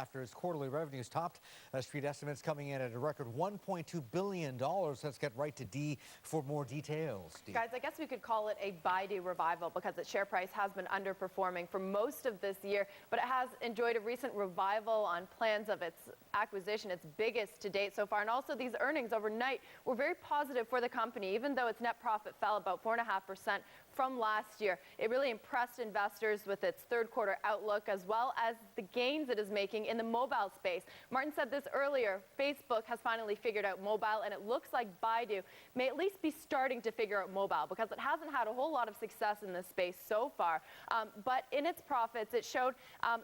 after its quarterly revenues topped street estimates, coming in at a record $1.2 billion. Let's get right to Dee for more details. Dee. Guys, I guess we could call it a Baidu revival because its share price has been underperforming for most of this year, but it has enjoyed a recent revival on plans of its acquisition, its biggest to date so far. And also these earnings overnight were very positive for the company, even though its net profit fell about 4.5% from last year. It really impressed investors with its third quarter outlook, as well as the gains it is making in the mobile space. Martin said this earlier, Facebook has finally figured out mobile, and it looks like Baidu may at least be starting to figure out mobile because it hasn't had a whole lot of success in this space so far. But in its profits, it showed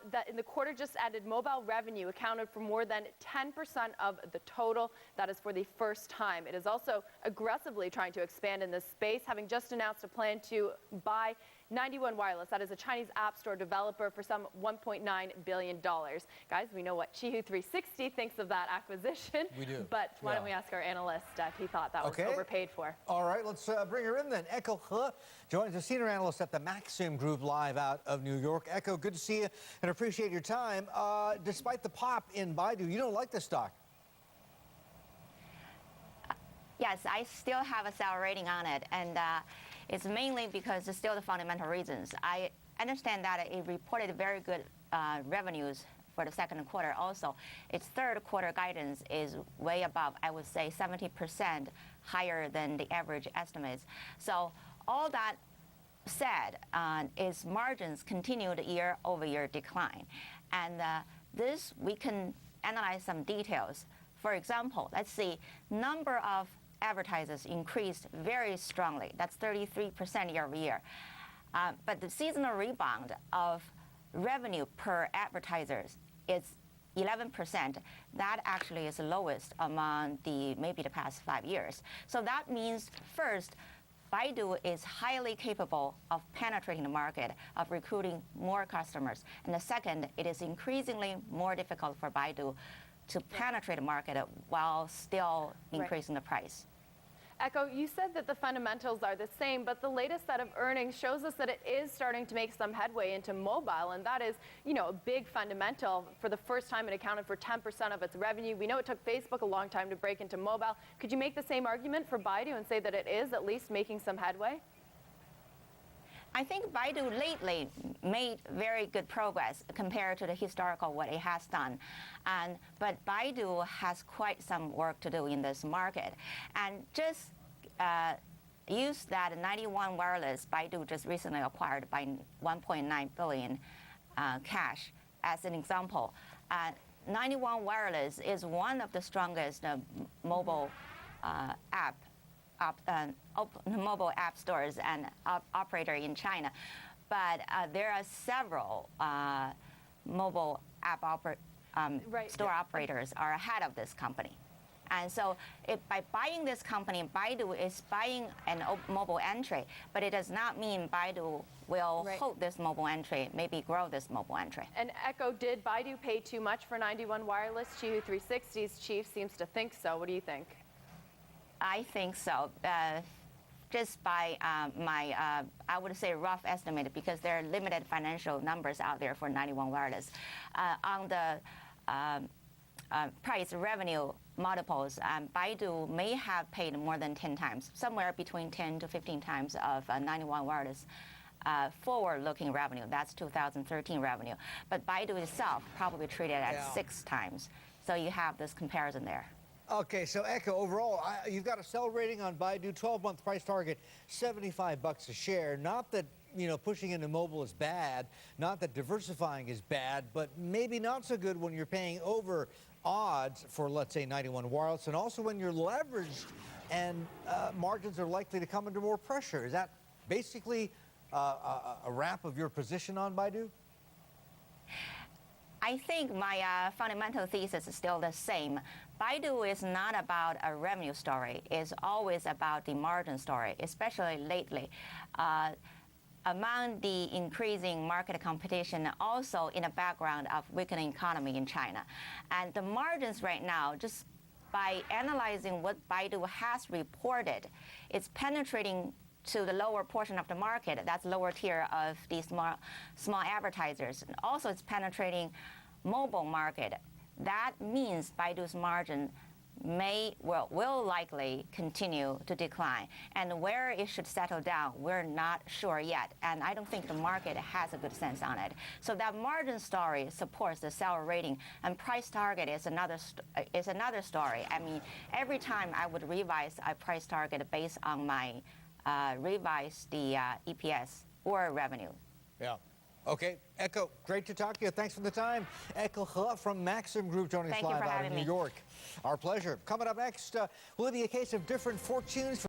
that in the quarter just ended, mobile revenue accounted for more than 10% of the total. That is for the first time. It is also aggressively trying to expand in this space, having just announced a plan to buy 91 Wireless. That is a Chinese app store developer for some $1.9 billion. Guys, we know what Qihu 360 thinks of that acquisition. We do. But why don't we ask our analyst if he thought that was overpaid for? All right, let's bring her in then. Echo He joins a senior analyst at the Maxim Group live out of New York. Echo, good to see you and appreciate your time. Despite the pop in Baidu, you don't like the stock. Yes, I still have a sell rating on it, and it's mainly because it's still the fundamental reasons. I understand that it reported very good revenues for the second quarter also. Its third quarter guidance is way above, I would say 70% higher than the average estimates. So all that said, its margins continued year-over-year decline. And this, we can analyze some details. For example, let's see, number of advertisers increased very strongly. That's 33% year-over-year. But the seasonal rebound of revenue per advertisers is 11%. That actually is the lowest among maybe the past 5 years. So that means, first, Baidu is highly capable of penetrating the market, of recruiting more customers. And the second, it is increasingly more difficult for Baidu to penetrate the market while still increasing the price. Echo, you said that the fundamentals are the same, but the latest set of earnings shows us that it is starting to make some headway into mobile, and that is, a big fundamental. For the first time, it accounted for 10% of its revenue. We know it took Facebook a long time to break into mobile. Could you make the same argument for Baidu and say that it is at least making some headway? I think Baidu lately made very good progress compared to the historical what it has done. But Baidu has quite some work to do in this market. And just use that 91 Wireless Baidu just recently acquired by $1.9 billion cash as an example. 91 Wireless is one of the strongest mobile mobile app stores and operator in China, but there are several mobile app store operators are ahead of this company. And so by buying this company, Baidu is buying a mobile entry, but it does not mean Baidu will hold this mobile entry, maybe grow this mobile entry. And Echo, did Baidu pay too much for 91 Wireless? Qihu 360's chief seems to think so. What do you think? I think so. Just by my, I would say, rough estimate, because there are limited financial numbers out there for 91 Wireless. On the price revenue multiples, Baidu may have paid more than 10 times, somewhere between 10 to 15 times of 91 Wireless forward-looking revenue. That's 2013 revenue. But Baidu itself probably treated it at 6 times. So you have this comparison there. Okay, so Echo, overall, you've got a sell rating on Baidu, 12-month price target, $75 a share. Not that, pushing into mobile is bad, not that diversifying is bad, but maybe not so good when you're paying over odds for, let's say, 91 Wireless, and also when you're leveraged and margins are likely to come under more pressure. Is that basically a wrap of your position on Baidu? I think my fundamental thesis is still the same. Baidu is not about a revenue story. It's always about the margin story, especially lately. Among the increasing market competition, also in the background of weakening economy in China. And the margins right now, just by analyzing what Baidu has reported, it's penetrating to the lower portion of the market, that's lower tier of these small advertisers. And also it's penetrating mobile market, that means Baidu's margin will likely continue to decline. And where it should settle down, we're not sure yet. And I don't think the market has a good sense on it. So that margin story supports the seller rating, and price target is another story. I mean, every time I would revise a price target based on my revise the EPS or revenue. Yeah. Okay, Echo, great to talk to you. Thanks for the time. Echo He from Maxim Group joining us Thank you live for out of having New me. York. Our pleasure. Coming up next, will it be a case of different fortunes?